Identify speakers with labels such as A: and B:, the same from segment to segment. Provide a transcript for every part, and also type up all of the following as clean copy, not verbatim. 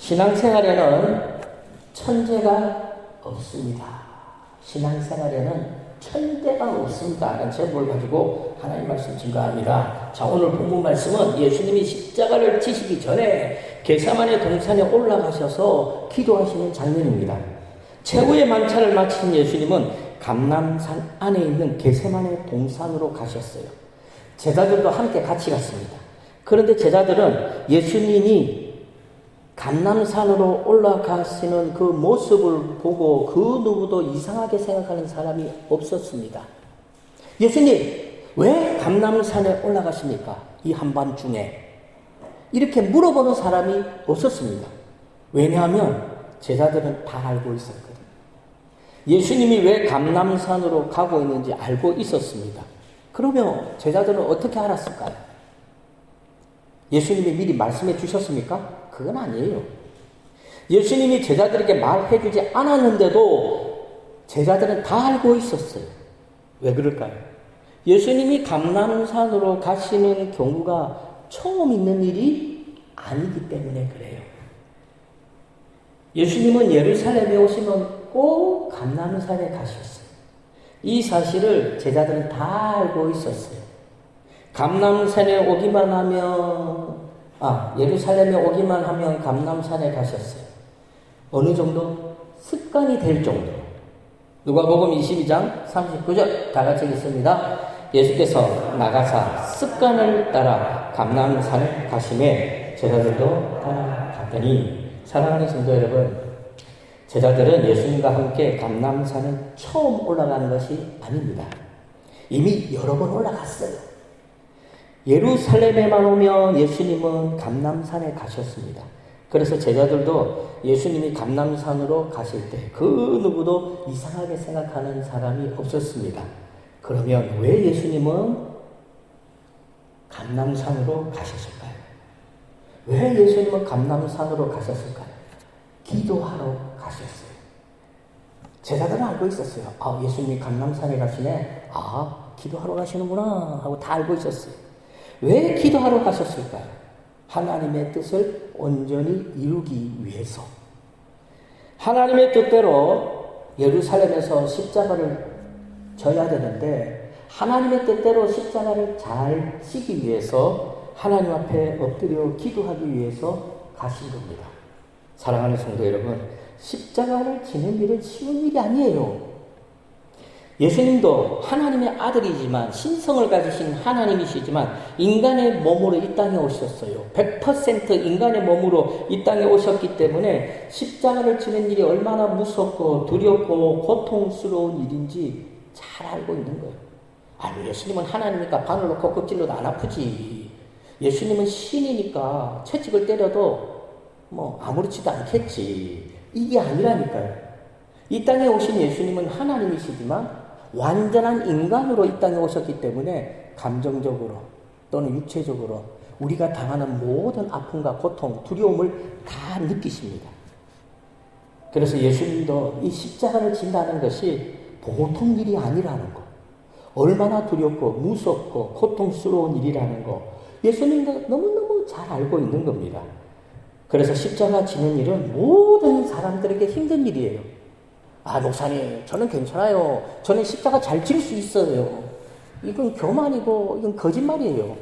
A: 신앙생활에는 천재가 없습니다. 신앙생활에는 천재가 없습니다. 라는 제목을 가지고 하나님 말씀 증거합니다. 자, 오늘 본문 말씀은 예수님이 십자가를 지시기 전에 겟세마네 동산에 올라가셔서 기도하시는 장면입니다. 최후의 만찬을 마친 예수님은 감람산 안에 있는 겟세마네 동산으로 가셨어요. 제자들도 함께 같이 갔습니다. 그런데 제자들은 예수님이 감람산으로 올라가시는 그 모습을 보고 그 누구도 이상하게 생각하는 사람이 없었습니다. 예수님, 왜 감람산에 올라가십니까? 이 한밤중에. 이렇게 물어보는 사람이 없었습니다. 왜냐하면 제자들은 다 알고 있었거든요. 예수님이 왜 감람산으로 가고 있는지 알고 있었습니다. 그러면 제자들은 어떻게 알았을까요? 예수님이 미리 말씀해 주셨습니까? 그건 아니에요. 예수님이 제자들에게 말해 주지 않았는데도 제자들은 다 알고 있었어요. 왜 그럴까요? 예수님이 감람산으로 가시는 경우가 처음 있는 일이 아니기 때문에 그래요. 예수님은 예루살렘에 오시면 꼭 감람산에 가셨어요. 이 사실을 제자들은 다 알고 있었어요. 감람산에 오기만 하면 예루살렘에 오기만 하면 감람산에 가셨어요. 어느 정도? 습관이 될 정도로. 누가복음 22장 39절 다 같이 읽습니다. 예수께서 나가사 습관을 따라 감람산에 가시매 제자들도 따라갔더니. 사랑하는 성도 여러분, 제자들은 예수님과 함께 감람산에 처음 올라가는 것이 아닙니다. 이미 여러 번 올라갔어요. 예루살렘에만 오면 예수님은 감람산에 가셨습니다. 그래서 제자들도 예수님이 감람산으로 가실 때 그 누구도 이상하게 생각하는 사람이 없었습니다. 그러면 왜 예수님은 감람산으로 가셨을까요? 왜 예수님은 감람산으로 가셨을까요? 기도하러 가셨어요. 제자들은 알고 있었어요. 예수님이 감람산에 가시네. 기도하러 가시는구나 하고 다 알고 있었어요. 왜 기도하러 가셨을까요? 하나님의 뜻을 온전히 이루기 위해서. 하나님의 뜻대로 예루살렘에서 십자가를 져야 되는데 하나님의 뜻대로 십자가를 잘 지기 위해서 하나님 앞에 엎드려 기도하기 위해서 가신 겁니다. 사랑하는 성도 여러분, 십자가를 지는 일은 쉬운 일이 아니에요. 예수님도 하나님의 아들이지만 신성을 가지신 하나님이시지만 인간의 몸으로 이 땅에 오셨어요. 100% 인간의 몸으로 이 땅에 오셨기 때문에 십자가를 지는 일이 얼마나 무섭고 두렵고 고통스러운 일인지 잘 알고 있는 거예요. 예수님은 하나님이니까 바늘 놓고 껍질로도 안 아프지. 예수님은 신이니까 채찍을 때려도 아무렇지도 않겠지. 이게 아니라니까요. 이 땅에 오신 예수님은 하나님이시지만 완전한 인간으로 이 땅에 오셨기 때문에 감정적으로 또는 육체적으로 우리가 당하는 모든 아픔과 고통, 두려움을 다 느끼십니다. 그래서 예수님도 이 십자가를 진다는 것이 보통 일이 아니라는 거, 얼마나 두렵고 무섭고 고통스러운 일이라는 거 예수님도 너무너무 잘 알고 있는 겁니다. 그래서 십자가 지는 일은 모든 사람들에게 힘든 일이에요. 목사님, 저는 괜찮아요. 저는 십자가 잘 질 수 있어요. 이건 교만이고, 이건 거짓말이에요.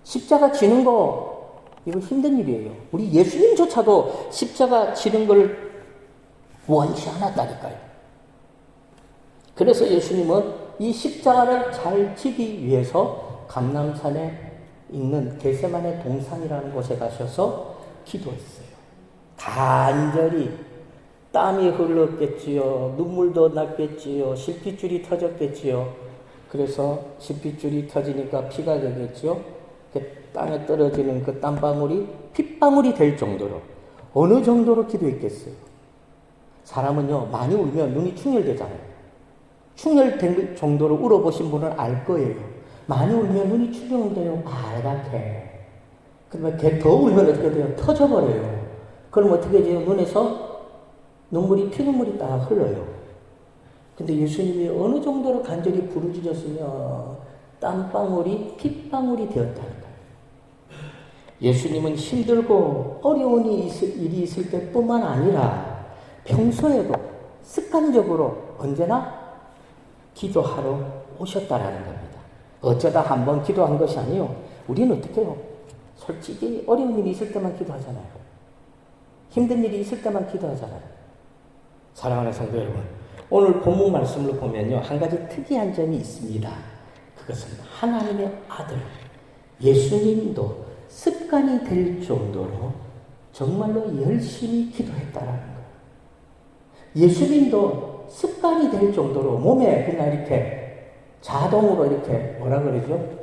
A: 십자가 지는 거, 이건 힘든 일이에요. 우리 예수님조차도 십자가 지는 걸 원치 않았다니까요. 그래서 예수님은 이 십자가를 잘 지기 위해서 감람산에 있는 겟세마네 동산이라는 곳에 가셔서 기도했어요. 간절히 땀이 흘렀겠지요. 눈물도 났겠지요. 실핏줄이 터졌겠지요. 그래서 실핏줄이 터지니까 피가 되겠지요. 땅에 떨어지는 그 땀방울이 핏방울이 될 정도로 어느 정도로 기도했겠어요. 사람은요, 많이 울면 눈이 충혈되잖아요. 충혈된 정도로 울어보신 분은 알 거예요. 많이 울면 눈이 충혈돼요. 빨갛게. 그러면 더 울면 어떻게 돼요? 터져버려요. 그럼 어떻게 돼요? 눈에서 피눈물이 딱 흘러요. 근데 예수님이 어느 정도로 간절히 부르짖었으면 땀방울이 핏방울이 되었다니까요. 예수님은 힘들고 어려운 일이 있을 때뿐만 아니라 평소에도 습관적으로 언제나 기도하러 오셨다라는 겁니다. 어쩌다 한번 기도한 것이 아니요. 우리는 어떻게 해요? 솔직히 어려운 일이 있을 때만 기도하잖아요. 힘든 일이 있을 때만 기도하잖아요. 사랑하는 성도 여러분, 오늘 본문 말씀을 보면요, 한 가지 특이한 점이 있습니다. 그것은 하나님의 아들 예수님도 습관이 될 정도로 정말로 열심히 기도했다라는 거예요. 예수님도 습관이 될 정도로 몸에 그냥 이렇게 자동으로 이렇게 뭐라 그러죠?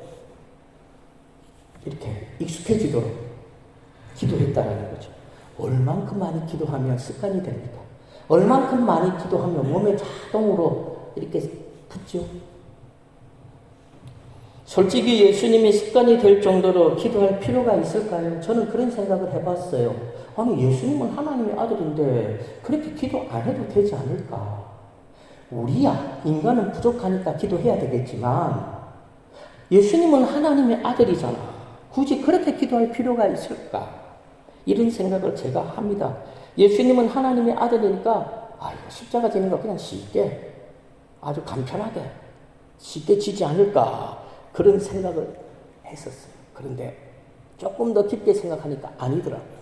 A: 이렇게 익숙해지도록 기도했다라는 거죠. 얼만큼 많이 기도하면 습관이 됩니다. 얼만큼 많이 기도하면 몸에 자동으로 이렇게 붙죠. 솔직히 예수님이 습관이 될 정도로 기도할 필요가 있을까요? 저는 그런 생각을 해봤어요. 아니, 예수님은 하나님의 아들인데 그렇게 기도 안 해도 되지 않을까? 우리야, 인간은 부족하니까 기도해야 되겠지만 예수님은 하나님의 아들이잖아. 굳이 그렇게 기도할 필요가 있을까? 이런 생각을 제가 합니다. 예수님은 하나님의 아들이니까 이거 십자가 지는 거 그냥 쉽게, 아주 간편하게 쉽게 지지 않을까? 그런 생각을 했었어요. 그런데 조금 더 깊게 생각하니까 아니더라고요.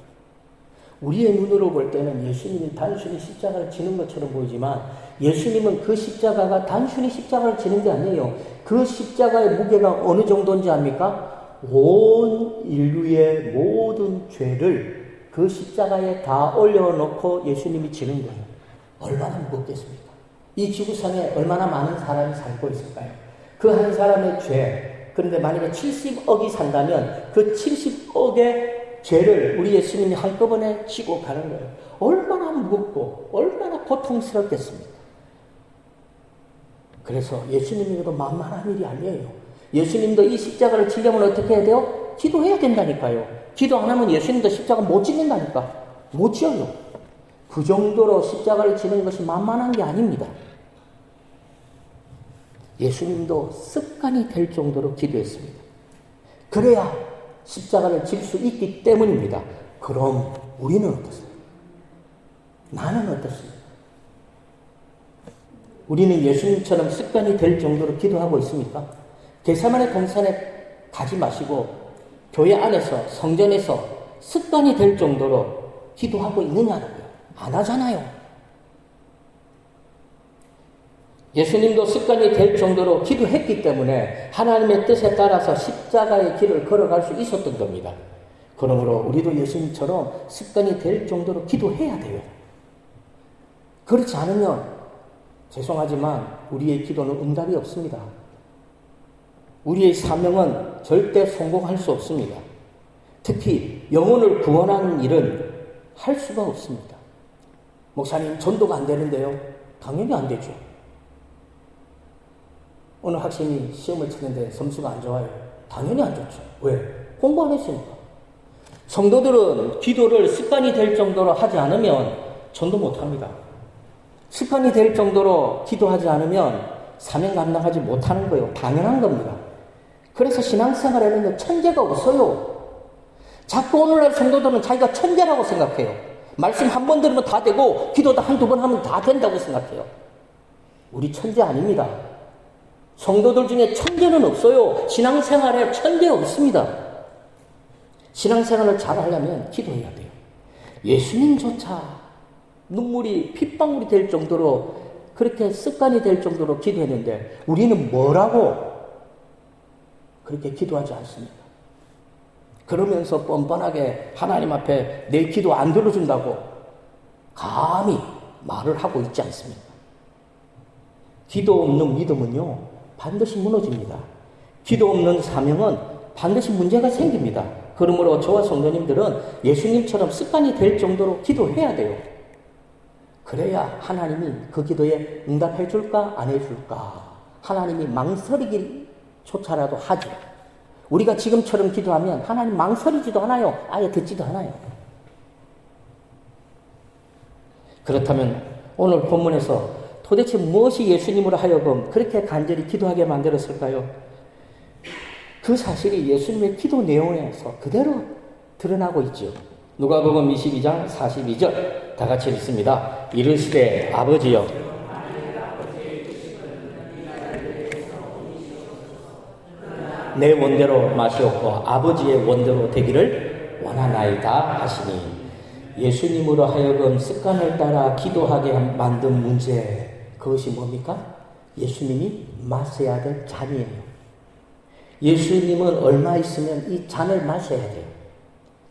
A: 우리의 눈으로 볼 때는 예수님이 단순히 십자가를 지는 것처럼 보이지만 예수님은 그 십자가가 단순히 십자가를 지는 게 아니에요. 그 십자가의 무게가 어느 정도인지 압니까? 온 인류의 모든 죄를 그 십자가에 다 올려놓고 예수님이 지는 거예요. 얼마나 무겁겠습니까? 이 지구상에 얼마나 많은 사람이 살고 있을까요? 그 한 사람의 죄, 그런데 만약에 70억이 산다면 그 70억의 죄를 우리 예수님이 한꺼번에 지고 가는 거예요. 얼마나 무겁고 얼마나 고통스럽겠습니까? 그래서 예수님에게도 만만한 일이 아니에요. 예수님도 이 십자가를 지려면 어떻게 해야 돼요? 기도해야 된다니까요. 기도 안 하면 예수님도 십자가 못 지는다니까. 못 지어요. 그 정도로 십자가를 지는 것이 만만한 게 아닙니다. 예수님도 습관이 될 정도로 기도했습니다. 그래야 십자가를 질 수 있기 때문입니다. 그럼 우리는 어떻습니까? 나는 어떻습니까? 우리는 예수님처럼 습관이 될 정도로 기도하고 있습니까? 겟세마네 동산에 가지 마시고 교회 안에서, 성전에서 습관이 될 정도로 기도하고 있느냐고요. 안 하잖아요. 예수님도 습관이 될 정도로 기도했기 때문에 하나님의 뜻에 따라서 십자가의 길을 걸어갈 수 있었던 겁니다. 그러므로 우리도 예수님처럼 습관이 될 정도로 기도해야 돼요. 그렇지 않으면 죄송하지만 우리의 기도는 응답이 없습니다. 우리의 사명은 절대 성공할 수 없습니다. 특히 영혼을 구원하는 일은 할 수가 없습니다. 목사님, 전도가 안 되는데요? 당연히 안 되죠. 어느 학생이 시험을 치는데 점수가 안 좋아요. 당연히 안 좋죠. 왜? 공부 안 했으니까. 성도들은 기도를 습관이 될 정도로 하지 않으면 전도 못합니다. 습관이 될 정도로 기도하지 않으면 사명 감당하지 못하는 거예요. 당연한 겁니다. 그래서 신앙생활에는 천재가 없어요. 자꾸 오늘날 성도들은 자기가 천재라고 생각해요. 말씀 한 번 들으면 다 되고 기도도 한두 번 하면 다 된다고 생각해요. 우리 천재 아닙니다. 성도들 중에 천재는 없어요. 신앙생활에 천재 없습니다. 신앙생활을 잘 하려면 기도해야 돼요. 예수님조차 눈물이 핏방울이 될 정도로 그렇게 습관이 될 정도로 기도했는데 우리는 뭐라고 그렇게 기도하지 않습니까? 그러면서 뻔뻔하게 하나님 앞에 내 기도 안 들어준다고 감히 말을 하고 있지 않습니까? 기도 없는 믿음은요, 반드시 무너집니다. 기도 없는 사명은 반드시 문제가 생깁니다. 그러므로 저와 성도님들은 예수님처럼 습관이 될 정도로 기도해야 돼요. 그래야 하나님이 그 기도에 응답해 줄까 안 해줄까 하나님이 망설이기조차라도 하죠. 우리가 지금처럼 기도하면 하나님 망설이지도 않아요. 아예 듣지도 않아요. 그렇다면 오늘 본문에서 도대체 무엇이 예수님으로 하여금 그렇게 간절히 기도하게 만들었을까요? 그 사실이 예수님의 기도 내용에서 그대로 드러나고 있죠. 누가복음 22장 42절 다 같이 읽습니다. 이르시되 아버지여 내 원대로 마시옵고 아버지의 원대로 되기를 원하나이다 하시니, 예수님으로 하여금 습관을 따라 기도하게 만든 문제, 그것이 뭡니까? 예수님이 마셔야 될 잔이에요. 예수님은 얼마 있으면 이 잔을 마셔야 돼요.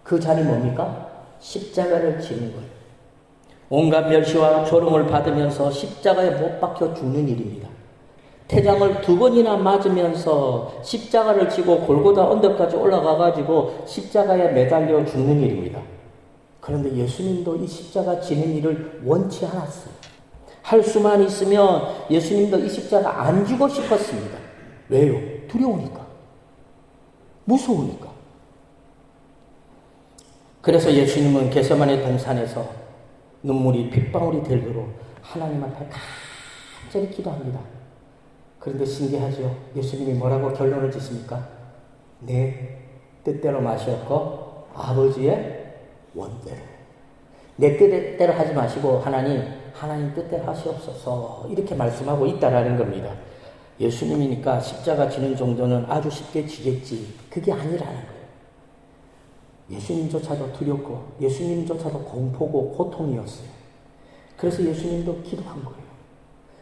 A: 그 잔이 뭡니까? 십자가를 지는 거예요. 온갖 멸시와 조롱을 받으면서 십자가에 못 박혀 죽는 일입니다. 태장을 2번이나 맞으면서 십자가를 지고 골고다 언덕까지 올라가가지고 십자가에 매달려 죽는 일입니다. 그런데 예수님도 이 십자가 지는 일을 원치 않았어요. 할 수만 있으면 예수님도 이 십자가 안 지고 싶었습니다. 왜요? 두려우니까. 무서우니까. 그래서 예수님은 겟세마네 동산에서 눈물이 핏방울이 될 도록 하나님 앞에 간절히 기도합니다. 그런데 신기하죠. 예수님이 뭐라고 결론을 짓습니까? 내 뜻대로 마시었고 아버지의 원대로. 내 뜻대로 하지 마시고 하나님 뜻대로 하시옵소서, 이렇게 말씀하고 있다라는 겁니다. 예수님이니까 십자가 지는 정도는 아주 쉽게 지겠지, 그게 아니라는 거예요. 예수님조차도 두렵고 예수님조차도 공포고 고통이었어요. 그래서 예수님도 기도한 거예요.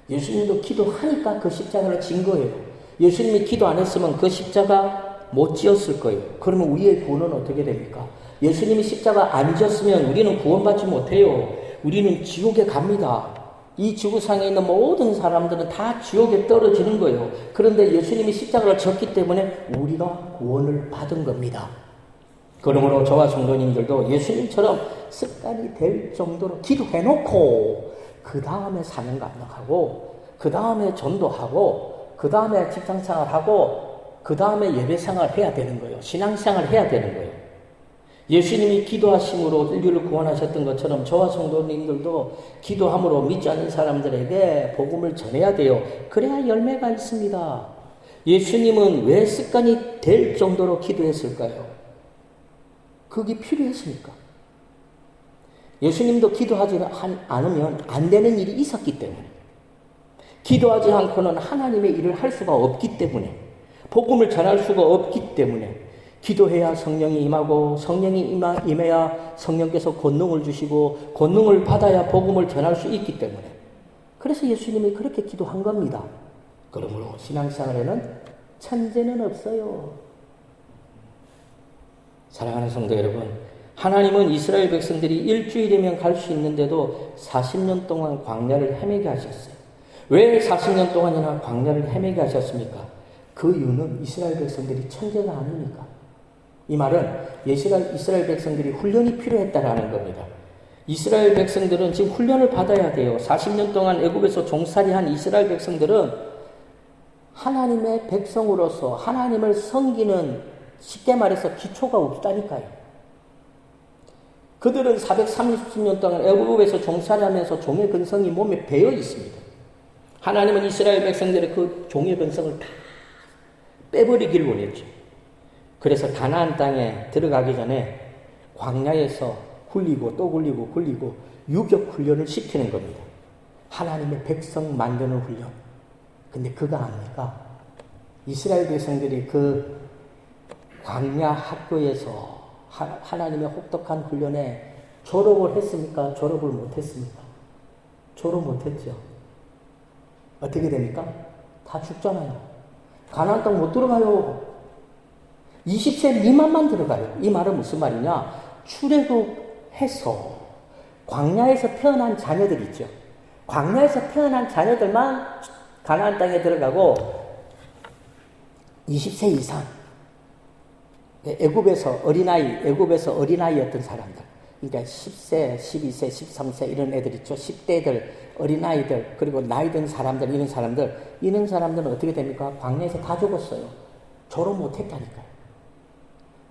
A: 예수님도 기도하니까 그 십자가를 진 거예요. 예수님이 기도 안 했으면 그 십자가 못 지었을 거예요. 그러면 우리의 구원은 어떻게 됩니까? 예수님이 십자가 안 지었으면 우리는 구원받지 못해요. 우리는 지옥에 갑니다. 이 지구상에 있는 모든 사람들은 다 지옥에 떨어지는 거예요. 그런데 예수님이 십자가를 졌기 때문에 우리가 구원을 받은 겁니다. 그러므로 저와 성도님들도 예수님처럼 습관이 될 정도로 기도해놓고 그 다음에 사명 감당하고 그 다음에 전도하고 그 다음에 직장생활하고 그 다음에 예배생활 해야 되는 거예요. 신앙생활 해야 되는 거예요. 예수님이 기도하심으로 인류를 구원하셨던 것처럼 저와 성도님들도 기도함으로 믿지 않는 사람들에게 복음을 전해야 돼요. 그래야 열매가 있습니다. 예수님은 왜 습관이 될 정도로 기도했을까요? 그게 필요했으니까. 예수님도 기도하지 않으면 안 되는 일이 있었기 때문에, 기도하지 않고는 하나님의 일을 할 수가 없기 때문에, 복음을 전할 수가 없기 때문에, 기도해야 성령이 임하고 성령이 임해야 성령께서 권능을 주시고 권능을 받아야 복음을 전할 수 있기 때문에, 그래서 예수님이 그렇게 기도한 겁니다. 그러므로 신앙생활에는 천재는 없어요. 사랑하는 성도 여러분, 하나님은 이스라엘 백성들이 일주일이면 갈 수 있는데도 40년 동안 광야를 헤매게 하셨어요. 왜 40년 동안이나 광야를 헤매게 하셨습니까? 그 이유는 이스라엘 백성들이 천재가 아니니까. 이 말은 이스라엘 백성들이 훈련이 필요했다라는 겁니다. 이스라엘 백성들은 지금 훈련을 받아야 돼요. 40년 동안 애굽에서 종살이한 이스라엘 백성들은 하나님의 백성으로서 하나님을 섬기는, 쉽게 말해서 기초가 없다니까요. 그들은 430년 동안 애굽에서 종살이하면서 종의 근성이 몸에 배어 있습니다. 하나님은 이스라엘 백성들의 그 종의 근성을 다 빼버리길 원했죠. 그래서 가나안 땅에 들어가기 전에 광야에서 굴리고 또 굴리고 유격 훈련을 시키는 겁니다. 하나님의 백성 만드는 훈련. 근데 그거 압니까? 이스라엘 백성들이 그 광야 학교에서 하나님의 혹독한 훈련에 졸업을 했습니까? 졸업을 못했습니까? 졸업 못했죠. 어떻게 됩니까? 다 죽잖아요. 가나안 땅 못 들어가요. 20세 미만만 들어가요. 이 말은 무슨 말이냐? 출애굽해서 광야에서 태어난 자녀들 있죠. 광야에서 태어난 자녀들만 가나안 땅에 들어가고 20세 이상, 애굽에서 어린아이였던 사람들, 그러니까 10세, 12세, 13세 이런 애들 있죠. 10대들, 어린아이들, 그리고 나이 든 사람들, 이런 사람들은 어떻게 됩니까? 광야에서 다 죽었어요. 졸업 못했다니까요.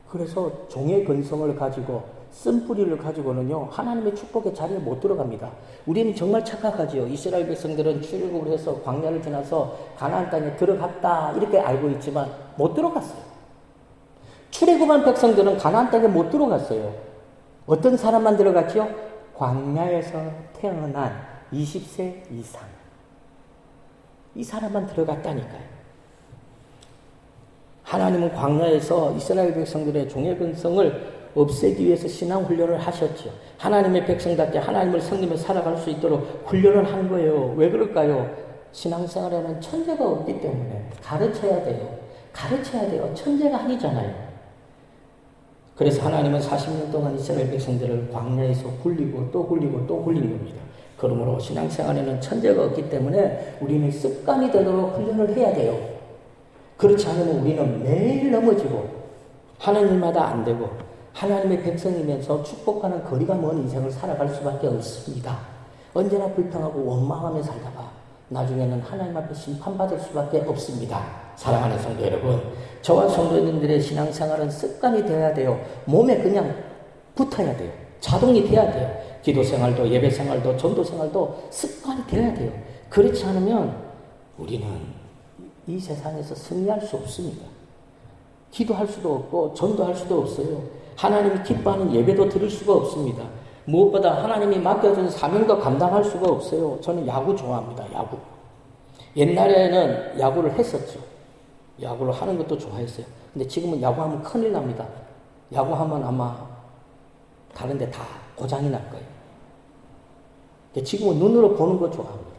A: 그래서 종의 근성을 가지고, 쓴뿌리를 가지고는요, 하나님의 축복의 자리에 못 들어갑니다. 우리는 정말 착각하지요. 이스라엘 백성들은 출애굽을 해서 광야를 지나서 가나안 땅에 들어갔다, 이렇게 알고 있지만 못 들어갔어요. 출애굽한 백성들은 가나안 땅에 못 들어갔어요. 어떤 사람만 들어갔지요? 광야에서 태어난 20세 이상. 이 사람만 들어갔다니까요. 하나님은 광야에서 이스라엘 백성들의 종회근성을 없애기 위해서 신앙훈련을 하셨죠. 하나님의 백성답게 하나님을 섬기며 살아갈 수 있도록 훈련을 한 거예요. 왜 그럴까요? 신앙생활에는 천재가 없기 때문에 가르쳐야 돼요. 가르쳐야 돼요. 천재가 아니잖아요. 그래서 하나님은 40년 동안 이스라엘 백성들을 광야에서 굴리고 또 굴리고 또 굴린 겁니다. 그러므로 신앙생활에는 천재가 없기 때문에 우리는 습관이 되도록 훈련을 해야 돼요. 그렇지 않으면 우리는 매일 넘어지고 하는 일마다 안 되고 하나님의 백성이면서 축복하는 거리가 먼 인생을 살아갈 수밖에 없습니다. 언제나 불평하고 원망하며 살다가 나중에는 하나님 앞에 심판받을 수밖에 없습니다. 사랑하는 성도 여러분, 저와 성도님들의 신앙생활은 습관이 되어야 돼요. 몸에 그냥 붙어야 돼요. 자동이 돼야 돼요. 기도생활도 예배생활도 전도생활도 습관이 되어야 돼요. 그렇지 않으면 우리는 이 세상에서 승리할 수 없습니다. 기도할 수도 없고 전도할 수도 없어요. 하나님이 기뻐하는 예배도 드릴 수가 없습니다. 무엇보다 하나님이 맡겨준 사명도 감당할 수가 없어요. 저는 야구 좋아합니다. 야구. 옛날에는 야구를 했었죠. 야구를 하는 것도 좋아했어요. 근데 지금은 야구하면 큰일 납니다. 야구하면 아마 다른 데 다 고장이 날 거예요. 지금은 눈으로 보는 거 좋아합니다.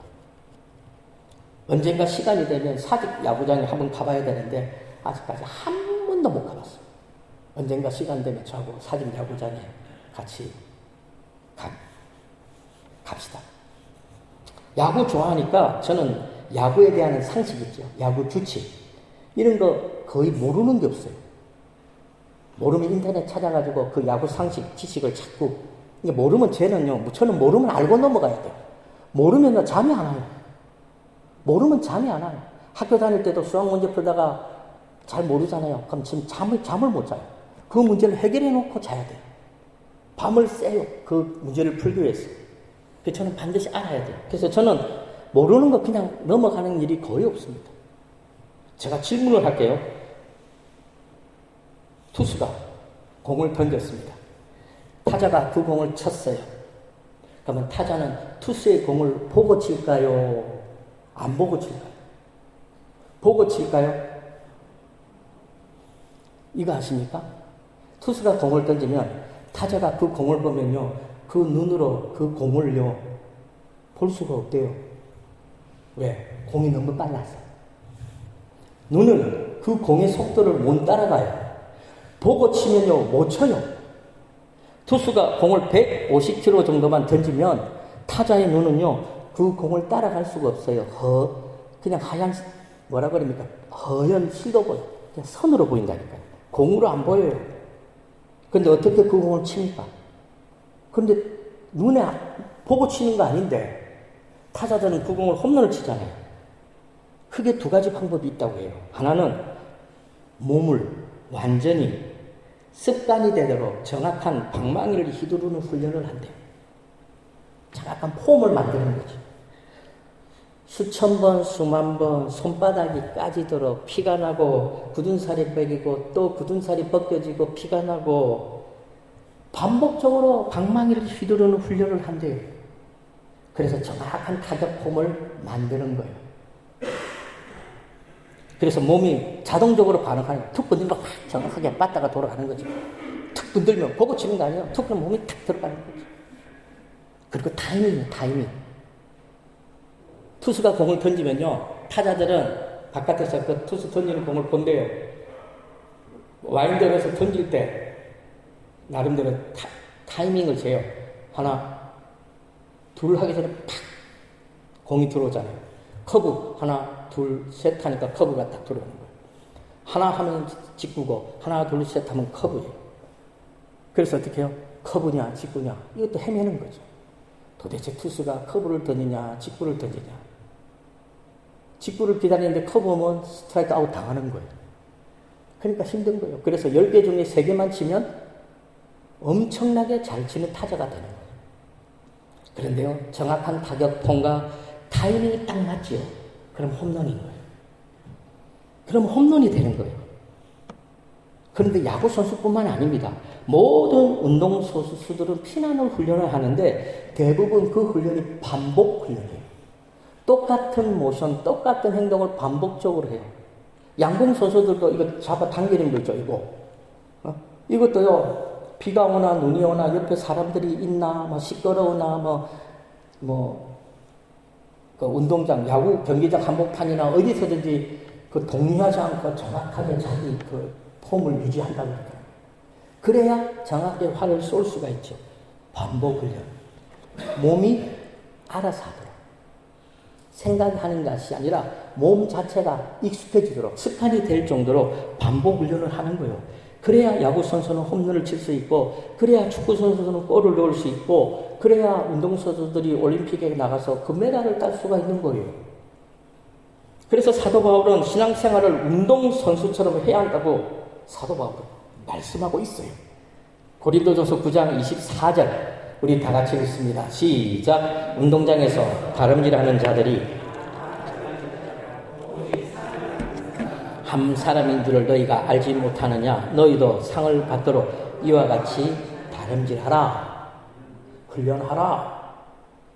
A: 언젠가 시간이 되면 사직 야구장에 한번 가봐야 되는데 아직까지 한 번도 못 가봤어요. 언젠가 시간 되면 저하고 사직 야구장에 같이 갑시다. 야구 좋아하니까 저는 야구에 대한 상식 있죠. 야구 규칙. 이런 거 거의 모르는 게 없어요. 모르면 인터넷 찾아가지고 그 야구 상식, 지식을 찾고. 모르면 저는 모르면 알고 넘어가야 돼요. 모르면 잠이 안 와요. 모르면 잠이 안 와요. 학교 다닐 때도 수학 문제 풀다가 잘 모르잖아요. 그럼 지금 잠을 못 자요. 그 문제를 해결해 놓고 자야 돼요. 밤을 새요. 그 문제를 풀기 위해서. 그래서 저는 반드시 알아야 돼요. 그래서 저는 모르는 거 그냥 넘어가는 일이 거의 없습니다. 제가 질문을 할게요. 투수가 공을 던졌습니다. 타자가 그 공을 쳤어요. 그러면 타자는 투수의 공을 보고 칠까요? 안 보고 칠까요? 보고 칠까요? 이거 아십니까? 투수가 공을 던지면 타자가 그 공을 보면요, 그 눈으로 그 공을요 볼 수가 없대요. 왜? 공이 너무 빨라서. 눈은 그 공의 속도를 못 따라가요. 보고 치면요 못 쳐요. 투수가 공을 150km 정도만 던지면 타자의 눈은요 그 공을 따라갈 수가 없어요. 그냥 하얀 뭐라 그럽니까? 허연 실도 보여. 그냥 선으로 보인다니까요. 공으로 안 보여요. 근데 어떻게 그 공을 칩니까? 근데 눈에 보고 치는 거 아닌데 타자들은 그 공을 홈런을 치잖아요. 크게 두 가지 방법이 있다고 해요. 하나는 몸을 완전히 습관이 되도록 정확한 방망이를 휘두르는 훈련을 한대요. 정확한 폼을 만드는 거죠. 수천 번, 수만 번 손바닥이 까지도록 피가 나고 굳은 살이 빼기고 또 굳은 살이 벗겨지고 피가 나고 반복적으로 방망이를 휘두르는 훈련을 한대요. 그래서 정확한 타격 폼을 만드는 거예요. 그래서 몸이 자동적으로 반응하는 거예요. 툭 건들면 확 정확하게 맞다가 돌아가는 거죠. 툭 건들면 보고 치는 거 아니에요. 툭 그러면 몸이 탁 들어가는 거죠. 그리고 타이밍. 투수가 공을 던지면요, 타자들은 바깥에서 그 투수 던지는 공을 본대요. 와인드업에서 던질 때 나름대로 타이밍을 재요. 하나, 둘 하기 전에 팍 공이 들어오잖아요. 커브 하나, 둘, 셋 하니까 커브가 딱 들어오는 거예요. 하나 하면 직구고 하나, 둘, 셋 하면 커브예요. 그래서 어떻게 해요? 커브냐 직구냐 이것도 헤매는 거죠. 도대체 투수가 커브를 던지냐 직구를 던지냐. 직구를 기다리는데 커브 오면 스트라이크 아웃 당하는 거예요. 그러니까 힘든 거예요. 그래서 10개 중에 3개만 치면 엄청나게 잘 치는 타자가 되는 거예요. 그런데요, 정확한 타격 폼과 타이밍이 딱 맞지요. 그럼 홈런인 거예요. 그럼 홈런이 되는 거예요. 그런데 야구 선수뿐만 아닙니다. 모든 운동 선수들은 피나는 훈련을 하는데 대부분 그 훈련이 반복 훈련이에요. 똑같은 모션, 똑같은 행동을 반복적으로 해요. 양궁 선수들도 이거 잡아 당기는 거 있죠, 이거. 이것도요, 비가 오나 눈이 오나 옆에 사람들이 있나, 뭐 시끄러우나, 그 운동장, 야구 경기장 한복판이나 어디서든지 그 동의하지 않고 정확하게 자기 그 폼을 유지한다고 그러더라고요. 그래야 정확하게 활을 쏠 수가 있죠. 반복 훈련. 몸이 알아서 하도록. 생각하는 것이 아니라 몸 자체가 익숙해지도록 습관이 될 정도로 반복 훈련을 하는 거예요. 그래야 야구 선수는 홈런을 칠 수 있고, 그래야 축구 선수는 골을 넣을 수 있고, 그래야 운동 선수들이 올림픽에 나가서 금메달을 딸 수가 있는 거예요. 그래서 사도 바울은 신앙생활을 운동 선수처럼 해야 한다고 사도 바울은 말씀하고 있어요. 고린도전서 9장 24절 우리 다 같이 읽습니다. 시작. 운동장에서 다름질하는 자들이 한 사람인 줄을 너희가 알지 못하느냐. 너희도 상을 받도록 이와 같이 다름질하라. 훈련하라.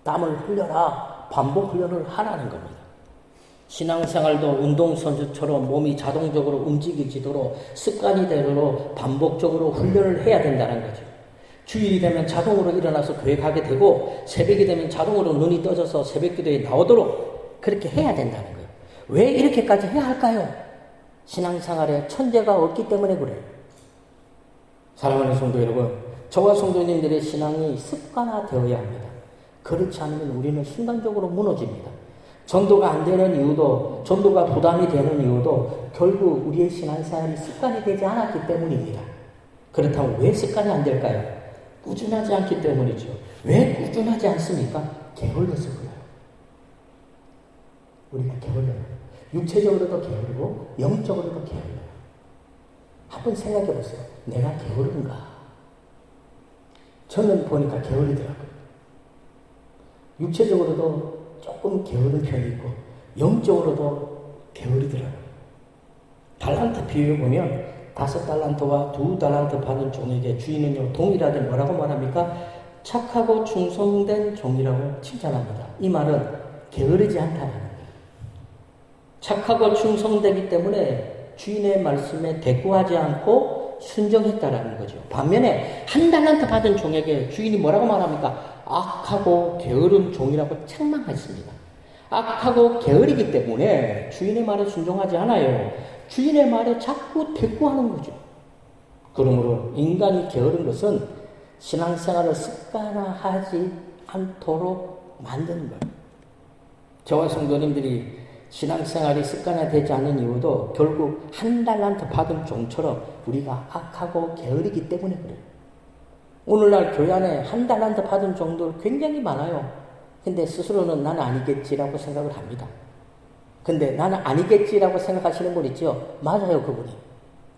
A: 땀을 흘려라. 반복 훈련을 하라는 겁니다. 신앙생활도 운동선수처럼 몸이 자동적으로 움직이지도록 습관이 되도록 반복적으로 훈련을 해야 된다는 거죠. 주일이 되면 자동으로 일어나서 교회 가게 되고 새벽이 되면 자동으로 눈이 떠져서 새벽기도에 나오도록 그렇게 해야 된다는 거예요. 왜 이렇게까지 해야 할까요? 신앙생활에 천재가 없기 때문에 그래요. 사랑하는 성도 여러분, 저와 성도님들의 신앙이 습관화되어야 합니다. 그렇지 않으면 우리는 순간적으로 무너집니다. 전도가 안 되는 이유도, 전도가 부담이 되는 이유도 결국 우리의 신앙생활이 습관이 되지 않았기 때문입니다. 그렇다면 왜 습관이 안 될까요? 꾸준하지 않기 때문이죠. 왜 꾸준하지 않습니까? 게을러서 그래요. 우리가 게을러요. 육체적으로도 게으르고 영적으로도 게을러요. 한번 생각해 보세요. 내가 게으른가? 저는 보니까 게으르더라고요. 육체적으로도 조금 게으른 편이 있고 영적으로도 게으르더라고요. 달란트 비유해 보면 5달란트와 2달란트 받은 종에게 주인은요 동일하게 뭐라고 말합니까? 착하고 충성된 종이라고 칭찬합니다. 이 말은 게으르지 않다는 거예요. 착하고 충성되기 때문에 주인의 말씀에 대꾸하지 않고 순종했다라는 거죠. 반면에 1달란트 받은 종에게 주인이 뭐라고 말합니까? 악하고 게으른 종이라고 책망했습니다. 악하고 게으르기 때문에 주인의 말에 순종하지 않아요. 주인의 말에 자꾸 대꾸하는 거죠. 그러므로 인간이 게으른 것은 신앙생활을 습관화하지 않도록 만드는 거예요. 저와 성도님들이 신앙생활이 습관화되지 않는 이유도 결국 1달란트 받은 종처럼 우리가 악하고 게으르기 때문에 그래요. 오늘날 교회 안에 1달란트 받은 종들 굉장히 많아요. 근데 스스로는 나는 아니겠지라고 생각을 합니다. 근데 나는 아니겠지라고 생각하시는 분 있죠? 맞아요, 그분이.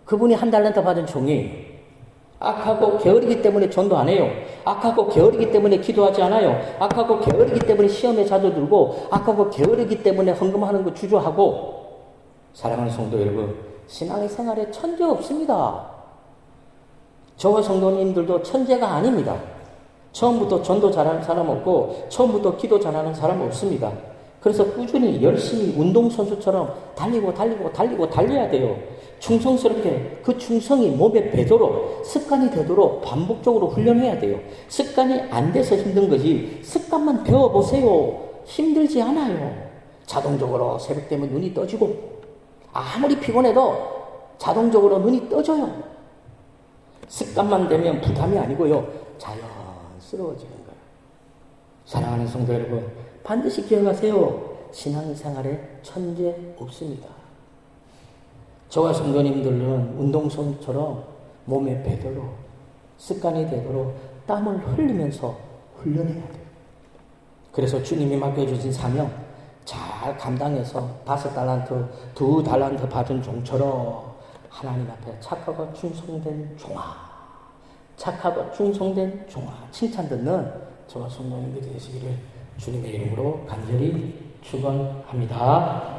A: 그분이 1달란트 받은 종이 악하고 게으르기 때문에 전도 안 해요. 악하고 게으르기 때문에 기도하지 않아요. 악하고 게으르기 때문에 시험에 자주 들고 악하고 게으르기 때문에 헌금하는 거 주저하고. 사랑하는 성도 여러분, 신앙의 생활에 천재 없습니다. 저와 성도님들도 천재가 아닙니다. 처음부터 전도 잘하는 사람 없고 처음부터 기도 잘하는 사람 없습니다. 그래서 꾸준히 열심히 운동선수처럼 달려야 돼요. 충성스럽게 그 충성이 몸에 배도록 습관이 되도록 반복적으로 훈련해야 돼요. 습관이 안 돼서 힘든 거지 습관만 배워보세요. 힘들지 않아요. 자동적으로 새벽 되면 눈이 떠지고 아무리 피곤해도 자동적으로 눈이 떠져요. 습관만 되면 부담이 아니고요. 자연스러워지는 거예요. 사랑하는 성도 여러분, 반드시 기억하세요. 신앙생활에 천재 없습니다. 저와 성도님들은 운동선수처럼 몸에 배도록 습관이 되도록 땀을 흘리면서 훈련해야 돼요. 그래서 주님이 맡겨주신 사명 잘 감당해서 5달란트, 2달란트 받은 종처럼 하나님 앞에 착하고 충성된 종아, 착하고 충성된 종아 칭찬 듣는 저와 성도님들이 되시기를 주님의 이름으로 간절히 축원합니다.